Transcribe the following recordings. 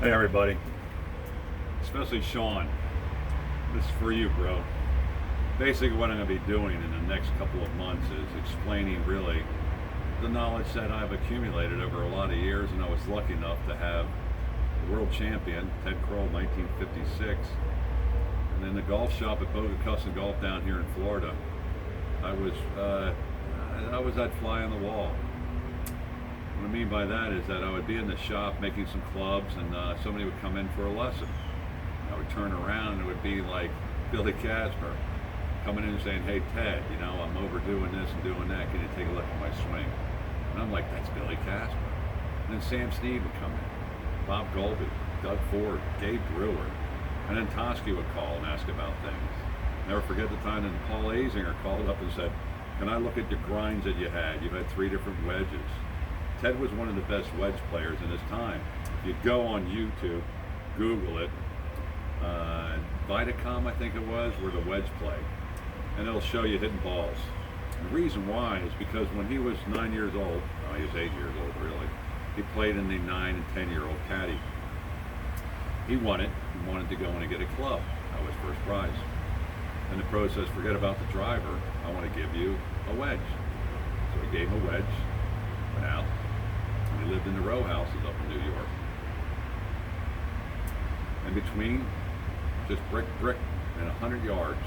Hey everybody, especially Sean, this is for you, bro. Basically what I'm going to be doing in the next couple of months is explaining really the knowledge that I've accumulated over a lot of years, and I was lucky enough to have the world champion, Ted Kroll, 1956, and in the golf shop at Boga Custom Golf down here in Florida, I was that fly on the wall. What I mean by that is that I would be in the shop making some clubs, and somebody would come in for a lesson. I would turn around and it would be like Billy Casper coming in and saying, "Hey Ted, I'm overdoing this and doing that. Can you take a look at my swing?" And I'm like, "That's Billy Casper." And then Sam Snead would come in, Bob Golby, Doug Ford, Gabe Brewer, and then Toski would call and ask about things. Never forget the time that Paul Azinger called up and said, "Can I look at your grinds that you had? You've had 3 different wedges." Ted was one of the best wedge players in his time. If you go on YouTube, Google it, Vitacom I think it was, where the wedge play, and it'll show you hitting balls. The reason why is because when he was 9 years old, he was 8 years old really, he played in the 9 and 10-year-old caddy. He wanted to go in and get a club. That was first prize. And the pro says, "Forget about the driver, I want to give you a wedge." So he gave him a wedge, went out, and he lived in the row houses up in New York. In between, just brick, and 100 yards,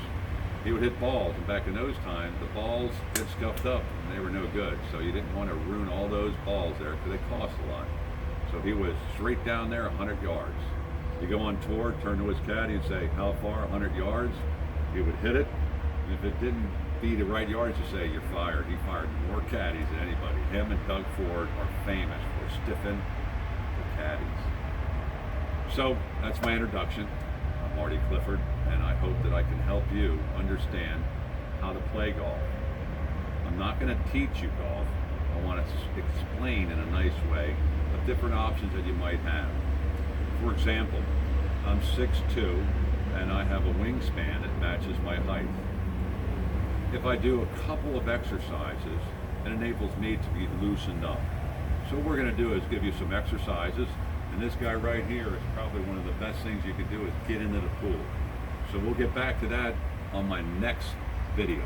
he would hit balls. And back in those times, the balls get scuffed up and they were no good. So you didn't want to ruin all those balls there because they cost a lot. So he was straight down there, 100 yards. You go on tour, turn to his caddy and say, "How far? 100 yards?" He would hit it. And if it didn't be the right yards, you say, "You're fired." He fired more caddies than anybody. Him and Doug Ford are famous for stiffing the caddies. So that's my introduction. I'm Marty Clifford, and I hope that I can help you understand how to play golf. I'm not going to teach you golf. I want to explain in a nice way the different options that you might have. For example, I'm 6'2", and I have a wingspan that matches my height. If I do a couple of exercises, it enables me to be loosened up. So what we're going to do is give you some exercises, and this guy right here is probably one of the best things you can do is get into the pool. So we'll get back to that on my next video.